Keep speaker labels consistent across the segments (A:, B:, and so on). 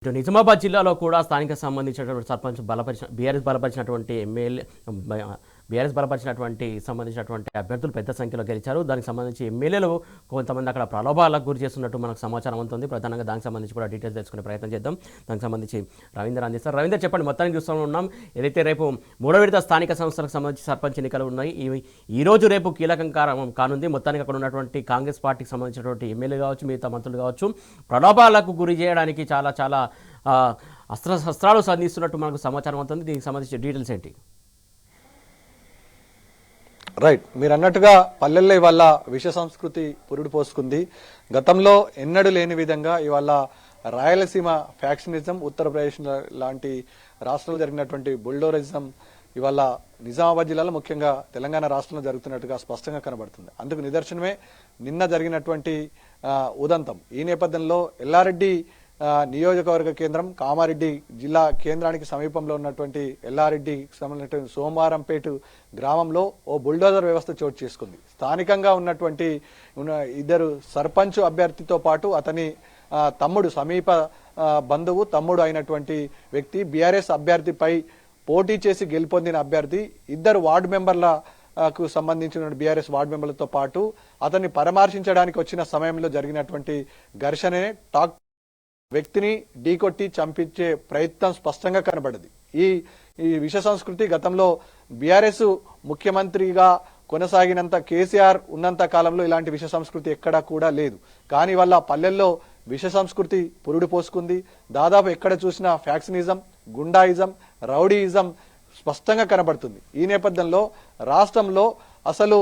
A: ఇటు నిజామాబాద్ జిల్లాలో కూడా స్థానిక సంబంధించినటువంటి సర్పంచ్ బీఆర్ఎస్ బలపరిచినటువంటి ఎమ్మెల్యే బీఆర్ఎస్ బలపరిచినటువంటి సంబంధించినటువంటి అభ్యర్థులు పెద్ద సంఖ్యలో గెలిచారు. దానికి సంబంధించి ఎమ్మెల్యేలు కొంతమంది అక్కడ ప్రలోభాలకు గురి చేస్తున్నట్టు మనకు సమాచారం ఉంటుంది. ప్రధానంగా దానికి సంబంధించి కూడా డీటెయిల్స్ తెలుసుకునే ప్రయత్నం చేద్దాం. దానికి సంబంధించి రవీందర్ అందిస్తారు. రవీందర్, చెప్పండి. మొత్తానికి చూస్తూ ఉన్నాం, ఏదైతే రేపు 3వ విడత స్థానిక సంస్థలకు సంబంధించి సర్పంచ్ ఎన్నికలు ఉన్నాయి. ఈ రోజు రేపు కీలకం కానుంది. మొత్తానికి అక్కడ ఉన్నటువంటి కాంగ్రెస్ పార్టీకి సంబంధించినటువంటి ఎమ్మెల్యే కావచ్చు, మిగతా మంత్రులు కావచ్చు, ప్రలోభాలకు గురి చేయడానికి చాలా అస్త్రాలు సంధిస్తున్నట్టు మనకు సమాచారం అవుతుంది. దీనికి సంబంధించిన డీటెయిల్స్ ఏంటి?
B: రైట్, మీరు అన్నట్టుగా పల్లెల్లో ఇవాళ విష సంస్కృతి పురుడు పోసుకుంది. గతంలో ఎన్నడూ లేని విధంగా ఇవాళ రాయలసీమ ఫ్యాక్షనిజం, ఉత్తరప్రదేశ్ లాంటి రాష్ట్రంలో జరిగినటువంటి బుల్డోరిజం ఇవాళ నిజామాబాద్ జిల్లాలో, ముఖ్యంగా తెలంగాణ రాష్ట్రంలో జరుగుతున్నట్టుగా స్పష్టంగా కనబడుతుంది. అందుకు నిదర్శనమే నిన్న జరిగినటువంటి ఉదంతం. ఈ నేపథ్యంలో ఎల్లారెడ్డి నియోజకవర్గ కేంద్రం, కామారెడ్డి జిల్లా కేంద్రానికి సమీపంలో ఉన్నటువంటి ఎల్లారెడ్డికి సంబంధించినటువంటి సోమవారంపేట గ్రామంలో ఓ బుల్డోజర్ వ్యవస్థ చోటు చేసుకుంది. స్థానికంగా ఉన్నటువంటి ఇద్దరు సర్పంచ్ అభ్యర్థితో పాటు అతని తమ్ముడు, సమీప బంధువు తమ్ముడు అయినటువంటి వ్యక్తి, బీఆర్ఎస్ అభ్యర్థిపై పోటీ చేసి గెలుపొందిన అభ్యర్థి, ఇద్దరు వార్డు మెంబర్లకు సంబంధించిన బీఆర్ఎస్ వార్డు మెంబర్లతో పాటు అతన్ని పరామర్శించడానికి వచ్చిన సమయంలో జరిగినటువంటి ఘర్షణనే వ్యక్తిని ఢీకొట్టి చంపించే ప్రయత్నం స్పష్టంగా కనబడింది. ఈ విష సంస్కృతి గతంలో బీఆర్ఎస్ ముఖ్యమంత్రిగా కొనసాగినంత, కేసీఆర్ ఉన్నంత కాలంలో ఇలాంటి విష సంస్కృతి ఎక్కడా కూడా లేదు. కానీ వల్ల పల్లెల్లో విష సంస్కృతి పురుడు పోసుకుంది. దాదాపు ఎక్కడ చూసినా ఫ్యాక్షనిజం, గుండాయిజం, రౌడీయిజం స్పష్టంగా కనబడుతుంది. ఈ నేపథ్యంలో రాష్ట్రంలో అసలు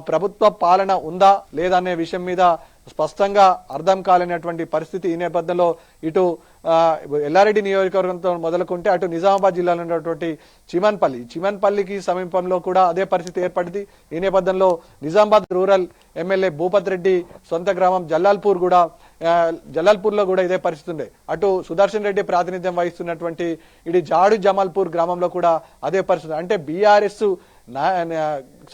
B: ప్రభుత్వ పాలన ఉందా లేదా అనే విషయం మీద స్పష్టంగా అర్థం కాలేనటువంటి పరిస్థితి. ఈ నేపథ్యంలో ఇటు ఎల్లారెడ్డి నియోజకవర్గంతో మొదలుకుంటే అటు నిజామాబాద్ జిల్లాలో ఉన్నటువంటి చిమన్పల్లికి సమీపంలో కూడా అదే పరిస్థితి ఏర్పడింది. ఈ నేపథ్యంలో నిజామాబాద్ రూరల్ ఎమ్మెల్యే భూపత్ రెడ్డి సొంత గ్రామం జల్లాల్పూర్లో కూడా ఇదే పరిస్థితి ఉండే. అటు సుదర్శన్ రెడ్డి ప్రాతినిధ్యం వహిస్తున్నటువంటి ఇటు జాడు జమాల్పూర్ గ్రామంలో కూడా అదే పరిస్థితి. అంటే బీఆర్ఎస్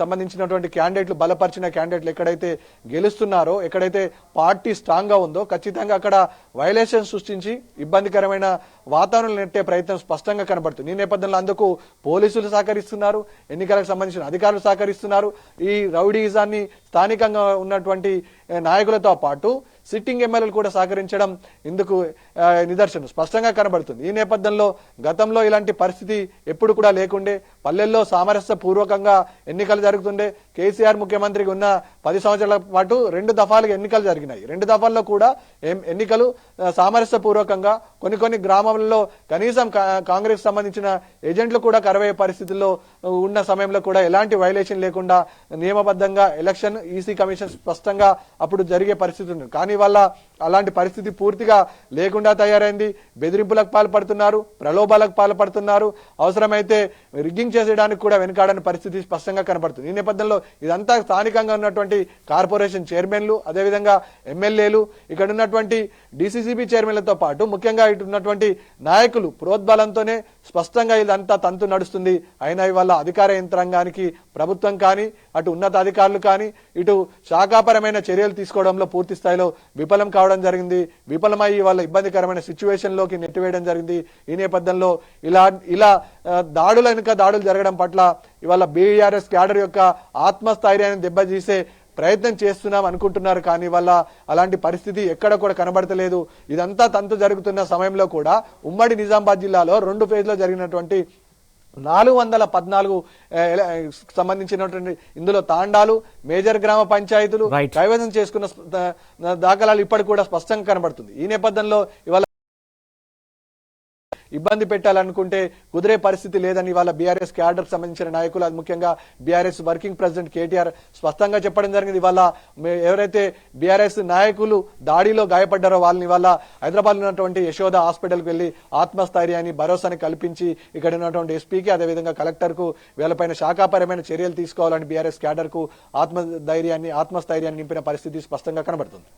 B: సంబంధించినటువంటి క్యాండిడేట్లు, బలపరిచిన క్యాండిడేట్లు ఎక్కడైతే గెలుస్తున్నారో, ఎక్కడైతే పార్టీ స్ట్రాంగ్ గా ఉందో ఖచ్చితంగా అక్కడ వైలేషన్ సృష్టించి ఇబ్బందికరమైన వాతావరణం నెట్టే ప్రయత్నం స్పష్టంగా కనబడుతుంది. ఈ నేపథ్యంలో అందుకు పోలీసులు సహకరిస్తున్నారు, ఎన్నికలకు సంబంధించిన అధికారులు సహకరిస్తున్నారు. ఈ రౌడీజాన్ని స్థానికంగా ఉన్నటువంటి నాయకులతో పాటు సిట్టింగ్ ఎమ్మెల్యేలు కూడా సహకరించడం ఇందుకు నిదర్శనం స్పష్టంగా కనబడుతుంది. ఈ నేపథ్యంలో గతంలో ఇలాంటి పరిస్థితి ఎప్పుడు కూడా లేకుండే. పల్లెల్లో సామరస్య పూర్వకంగా ఎన్నికలు జరుగుతుండే. కేసీఆర్ ముఖ్యమంత్రిగా ఉన్న 10 సంవత్సరాల పాటు 2 దఫాలుగా ఎన్నికలు జరిగినాయి. 2 దఫాల్లో కూడా ఎన్నికలు సామరస్య పూర్వకంగా, కొన్ని గ్రామాలలో కనీసం కాంగ్రెస్ సంబంధించిన ఏజెంట్లు కూడా కరవయ్యే పరిస్థితుల్లో ఉన్న సమయంలో కూడా ఎలాంటి వైలేషన్ లేకుండా నియమబద్ధంగా ఎలక్షన్ ఈసీ కమిషన్ స్పష్టంగా అప్పుడు జరిగే పరిస్థితి ఉంది. కానీ వల్ల అలాంటి పరిస్థితి పూర్తిగా లేకుండా తయారైంది. బెదిరింపులకు పాల్పడుతున్నారు, ప్రలోభాలకు పాల్పడుతున్నారు, అవసరమైతే రిగ్గింగ్ చేసేయడానికి కూడా వెనుకాడని పరిస్థితి స్పష్టంగా కనబడుతుంది. ఈ నేపథ్యంలో ఇదంతా స్థానికంగా ఉన్నటువంటి కార్పొరేషన్ చైర్మన్లు, అదేవిధంగా ఎమ్మెల్యేలు, ఇక్కడ ఉన్నటువంటి డిసిసిబి చైర్మన్లతో పాటు ముఖ్యంగా ఇటు ఉన్నటువంటి నాయకులు ప్రోద్బలంతోనే స్పష్టంగా ఇదంతా తంతు నడుస్తుంది. అయినా ఇవాళ అధికార యంత్రాంగానికి, ప్రభుత్వం కానీ, అటు ఉన్నత అధికారులు కానీ, ఇటు శాఖాపరమైన చర్యలు తీసుకోవడంలో పూర్తి స్థాయిలో విఫలం కావడం జరిగింది. విఫలమై వాళ్ళ ఇబ్బందికరమైన సిచ్యువేషన్ లోకి నెట్టివేయడం జరిగింది. ఈ నేపథ్యంలో ఇలా దాడులు జరగడం పట్ల ఇవాళ బీఆర్ఎస్ క్యాడర్ యొక్క ఆత్మస్థైర్యాన్ని దెబ్బతీసే ప్రయత్నం చేస్తున్నాం అనుకుంటున్నారు. కానీ వల్ల అలాంటి పరిస్థితి ఎక్కడ కూడా కనబడతలేదు. ఇదంతా తంతు జరుగుతున్న సమయంలో కూడా ఉమ్మడి నిజామాబాద్ జిల్లాలో 2 ఫేజ్లో జరిగినటువంటి 414 సంబంధించినటువంటి ఇందులో తాండాలు, మేజర్ గ్రామ పంచాయతీలు కైవసం చేసుకున్న దాఖలాలు ఇప్పటికి కూడా స్పష్టంగా కనబడుతుంది. ఈ నేపథ్యంలో ఇవాళ ఇబ్బంది పెట్టాలనుకుంటే కుదిరే పరిస్థితి లేదని ఇవాళ బీఆర్ఎస్ క్యాడర్ సంబంధించిన నాయకులు, ముఖ్యంగా బీఆర్ఎస్ వర్కింగ్ ప్రెసిడెంట్ కేటీఆర్ స్పష్టంగా చెప్పడం జరిగింది. ఇవాళ ఎవరైతే బీఆర్ఎస్ నాయకులు దాడిలో గాయపడ్డారో వాళ్ళని ఇవాళ హైదరాబాద్ ఉన్నటువంటి యశోద హాస్పిటల్కి వెళ్లి ఆత్మస్థైర్యాన్ని, భరోసాని కల్పించి ఇక్కడ ఉన్నటువంటి ఎస్పీకి, అదేవిధంగా కలెక్టర్ కు వీళ్ళపైన శాఖాపరమైన చర్యలు తీసుకోవాలని బీఆర్ఎస్ క్యాడర్ కు ఆత్మస్థైర్యాన్ని నింపిన పరిస్థితి స్పష్టంగా కనబడుతుంది.